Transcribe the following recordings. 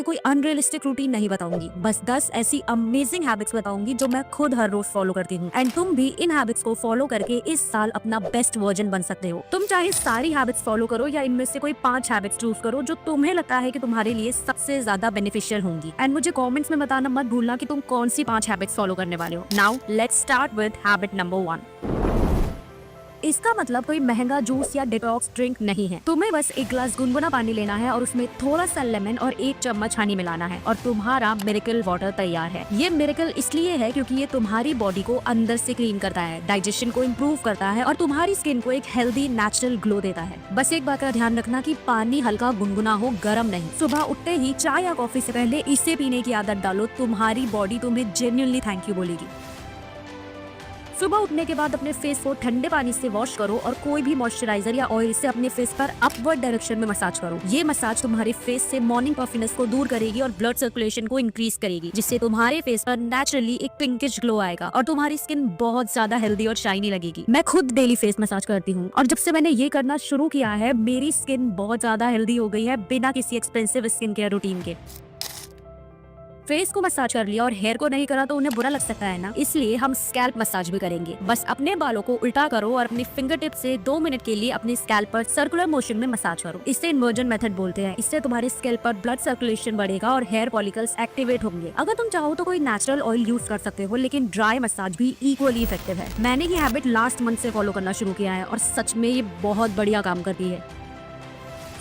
कोई unrealistic routine नहीं बताऊंगी, बस 10 ऐसी अमेजिंग हैबिट्स बताऊंगी जो मैं खुद हर रोज फॉलो करती हूँ। एंड तुम भी इन हैबिट्स को फॉलो करके इस साल अपना बेस्ट वर्जन बन सकते हो। तुम चाहे सारी हैबिट्स फॉलो करो या इनमें से कोई 5 हैबिट्स चूज करो जो तुम्हें लगता है कि तुम्हारे लिए सबसे ज्यादा बेनिफिशियल होंगी। एंड मुझे कमेंट्स में बताना मत भूलना कि तुम कौन सी 5 हैबिट्स फॉलो करने वाले हो। Now let's start with habit number 1। इसका मतलब कोई महंगा जूस या डिटॉक्स ड्रिंक नहीं है। तुम्हें बस एक ग्लास गुनगुना पानी लेना है और उसमें थोड़ा सा लेमन और 1 चम्मच हनी मिलाना है और तुम्हारा मिरेकल वाटर तैयार है। ये मिरेकल इसलिए है क्योंकि ये तुम्हारी बॉडी को अंदर से क्लीन करता है, डाइजेशन को इम्प्रूव करता है और तुम्हारी स्किन को एक हेल्दी नेचुरल ग्लो देता है। बस एक बात का ध्यान रखना कि पानी हल्का गुनगुना हो, गर्म नहीं। सुबह उठते ही चाय या कॉफी से पहले इसे पीने की आदत डालो, तुम्हारी बॉडी तुम्हें जेन्युइनली थैंक यू बोलेगी। सुबह उठने के बाद अपने फेस को ठंडे पानी से वॉश करो और कोई भी मॉइस्चराइजर या ऑयल से अपने फेस पर अपवर्ड डायरेक्शन में मसाज करो। ये मसाज तुम्हारे फेस से मॉर्निंग पफिनेस को दूर करेगी और ब्लड सर्कुलेशन को इंक्रीज करेगी, जिससे तुम्हारे फेस पर नेचुरली एक पिंकिश ग्लो आएगा और तुम्हारी स्किन बहुत ज्यादा हेल्दी और शाइनी लगेगी। मैं खुद डेली फेस मसाज करती हूँ और जब से मैंने ये करना शुरू किया है मेरी स्किन बहुत ज्यादा हेल्दी हो गई है बिना किसी एक्सपेंसिव स्किन केयर रूटीन के। फेस को मसाज कर लिया और हेयर को नहीं करा तो उन्हें बुरा लग सकता है ना, इसलिए हम स्कैल्प मसाज भी करेंगे। बस अपने बालों को उल्टा करो और अपनी फिंगर टिप से 2 मिनट के लिए अपने स्कैल्प पर सर्कुलर मोशन में मसाज करो। इसे इन्वर्जन मेथड बोलते हैं। इससे तुम्हारे स्कैल्प पर ब्लड सर्कुलेशन बढ़ेगा और हेयर फॉलिकल्स एक्टिवेट होंगे। अगर तुम चाहो तो कोई नेचुरल ऑयल यूज कर सकते हो, लेकिन ड्राई मसाज भी इक्वली इफेक्टिव है। मैंने ये हैबिट लास्ट मंथ से फॉलो करना शुरू किया है और सच में ये बहुत बढ़िया काम करती है।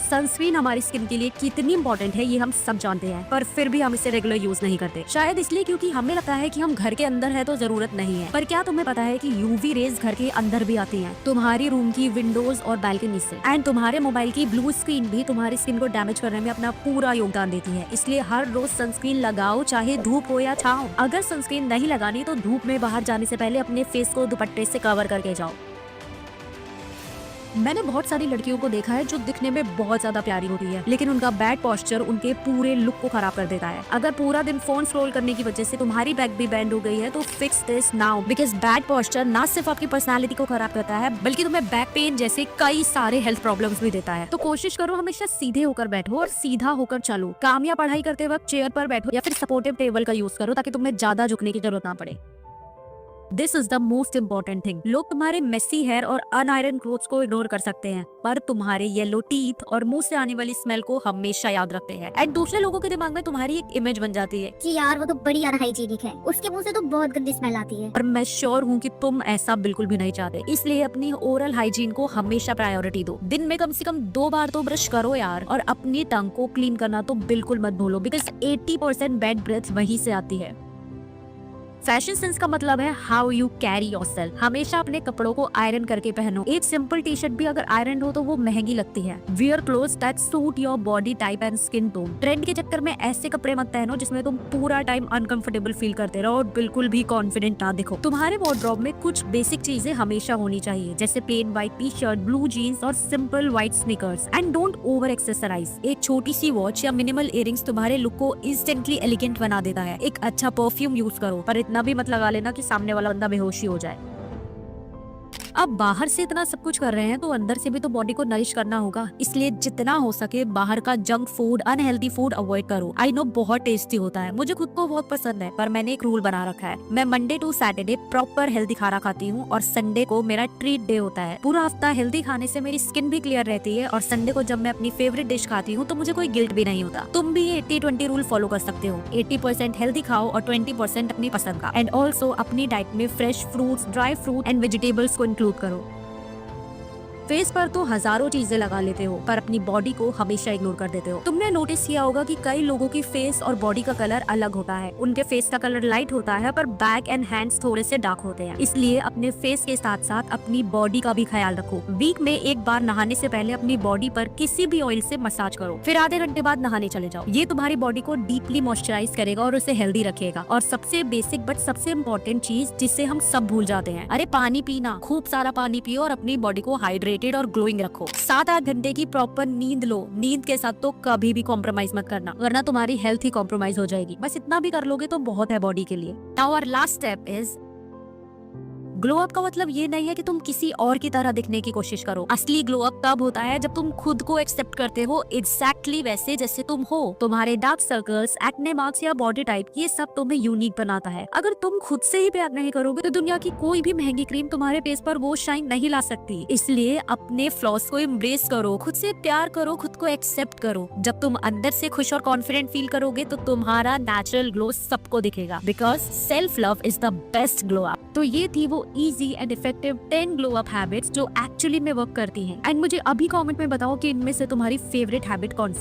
सनस्क्रीन हमारी स्किन के लिए कितनी इंपॉर्टेंट है ये हम सब जानते हैं, पर फिर भी हम इसे रेगुलर यूज नहीं करते। शायद इसलिए क्योंकि हमें लगता है कि हम घर के अंदर है तो जरूरत नहीं है। पर क्या तुम्हें पता है कि यूवी रेज घर के अंदर भी आती हैं, तुम्हारी रूम की विंडोज और बैल्कनी से। एंड तुम्हारे मोबाइल की ब्लू स्क्रीन भी तुम्हारी स्किन को डैमेज करने में अपना पूरा योगदान देती है। इसलिए हर रोज सनस्क्रीन लगाओ, चाहे धूप हो या छांव। अगर सनस्क्रीन नहीं लगानी तो धूप में बाहर जाने से पहले अपने फेस को दुपट्टे से कवर करके जाओ। मैंने बहुत सारी लड़कियों को देखा है जो दिखने में बहुत ज्यादा प्यारी होती है, लेकिन उनका बैड पोस्चर उनके पूरे लुक को खराब कर देता है। अगर पूरा दिन फोन स्क्रॉल करने की वजह से तुम्हारी बैक भी बेंड हो गई है तो fix this now, because bad posture ना सिर्फ आपकी पर्सनालिटी को खराब करता है बल्कि तुम्हें बैक पेन जैसे कई सारे हेल्थ प्रॉब्लम्स भी देता है। तो कोशिश करो हमेशा सीधे होकर बैठो और सीधा होकर चलो। काम या पढ़ाई करते वक्त चेयर पर बैठो या फिर सपोर्टिव टेबल का यूज करो ताकि तुम्हें ज्यादा झुकने की जरूरत ना पड़े। This is the most important thing. लोग तुम्हारे मेसी हेयर और अनआयरन क्लोथ्स को इग्नोर कर सकते हैं, पर तुम्हारे येलो टीथ और मुंह से आने वाली स्मेल को हमेशा याद रखते हैं। एंड दूसरे लोगों के दिमाग में तुम्हारी एक इमेज बन जाती है कि यार वो तो बड़ी अनहाइजीनिक है, उसके मुंह से तो बहुत गंदी स्मेल आती है। और मैं श्योर हूँ कि तुम ऐसा बिल्कुल भी नहीं चाहते। इसलिए अपनी ओरल हाइजीन को हमेशा प्रायोरिटी दो। दिन में कम से कम 2 बार तो ब्रश करो यार, और अपनी टंग को क्लीन करना तो बिल्कुल मत भूलो, बिकॉज 80% बैड ब्रेथ वहीं से आती है। फैशन सेंस का मतलब है हाउ यू कैरी योरसेल्फ। हमेशा अपने कपड़ों को आयरन करके पहनो। एक सिंपल टी शर्ट भी अगर आयरन हो तो वो महंगी लगती है। Wear clothes that suit your body type and skin tone. Trend के चक्कर में ऐसे कपड़े मत पहनो जिसमें तुम पूरा टाइम अनकंफर्टेबल फील करते रहो और बिल्कुल भी कॉन्फिडेंट ना दिखो। तुम्हारे वार्डरोब में कुछ बेसिक चीजें हमेशा होनी चाहिए, जैसे plain white T shirt, blue jeans और simple white sneakers. And don't over accessorise. एक छोटी सी वॉच या मिनिमल इयरिंग्स तुम्हारे लुक को इंस्टेंटली एलिगेंट बना देता है। एक अच्छा परफ्यूम यूज करो, पर इतना भी मत लगा लेना कि सामने वाला बंदा बेहोश ही हो जाए। अब बाहर से इतना सब कुछ कर रहे हैं तो अंदर से भी तो बॉडी को नरिश करना होगा, इसलिए जितना हो सके बाहर का junk food, unhealthy food avoid करो। आई नो बहुत टेस्टी होता है, मुझे खुद को बहुत पसंद है, पर मैंने एक रूल बना रखा है। मैं Monday to Saturday proper healthy खाना खाती हूँ और संडे को मेरा ट्रीट डे होता है। पूरा हफ्ता हेल्दी खाने से मेरी स्किन भी क्लियर रहती है और संडे को जब मैं अपनी फेवरेट डिश खाती हूँ तो मुझे कोई गिल्ट भी नहीं होता। तुम भी 80-20 रूल फॉलो कर सकते हो। 80% हेल्दी खाओ और 20% अपनी पसंद का। एंड ऑल्सो अपनी डाइट में fresh fruits, dry fruit and vegetables को इंक्लूड करो। फेस पर तो हजारों चीजें लगा लेते हो पर अपनी बॉडी को हमेशा इग्नोर कर देते हो। तुमने नोटिस किया होगा कि कई लोगों की फेस और बॉडी का कलर अलग होता है। उनके फेस का कलर लाइट होता है पर बैक एंड हैंड्स थोड़े से डार्क होते हैं। इसलिए अपने फेस के साथ साथ अपनी बॉडी का भी ख्याल रखो। वीक में एक बार नहाने से पहले अपनी बॉडी पर किसी भी ऑयल से मसाज करो, फिर आधे घंटे बाद नहाने चले जाओ। ये तुम्हारी बॉडी को डीपली मॉइस्चराइज करेगा और उसे हेल्दी रखेगा। और सबसे बेसिक बट सबसे इम्पोर्टेंट चीज जिसे हम सब भूल जाते हैं, अरे पानी पीना। खूब सारा पानी पियो और अपनी बॉडी को हाइड्रेटेड और ग्लोइंग रखो। 7-8 घंटे की प्रॉपर नींद लो। नींद के साथ तो कभी भी कॉम्प्रोमाइज मत करना, वरना तुम्हारी हेल्थ ही कॉम्प्रोमाइज हो जाएगी। बस इतना भी कर लोगे तो बहुत है बॉडी के लिए। Now our last step is glow up का मतलब ये नहीं है कि तुम किसी और की तरह दिखने की कोशिश करो। असली ग्लो अप तब होता है जब तुम खुद को एक्सेप्ट करते हो एग्जैक्टली वैसे जैसे तुम हो। तुम्हारे डार्क सर्कल्स, एक्ने मार्क्स या बॉडी टाइप, ये सब तुम्हें यूनिक बनाता है। अगर तुम खुद से ही प्यार नहीं करोगे तो दुनिया की कोई भी महंगी क्रीम तुम्हारे फेस पर वो शाइन नहीं ला सकती। इसलिए अपने फ्लॉस को एम्ब्रेस करो, खुद से प्यार करो, खुद को एक्सेप्ट करो। जब तुम अंदर से खुश और कॉन्फिडेंट फील करोगे तो तुम्हारा नेचुरल ग्लो सबको दिखेगा, because self love is the best glow up. तो ये थी वो easy and effective 10 glow up habits जो एक्चुअली में वर्क करती हैं। एंड मुझे अभी कमेंट में बताओ कि इनमें से तुम्हारी फेवरेट हैबिट कौन सी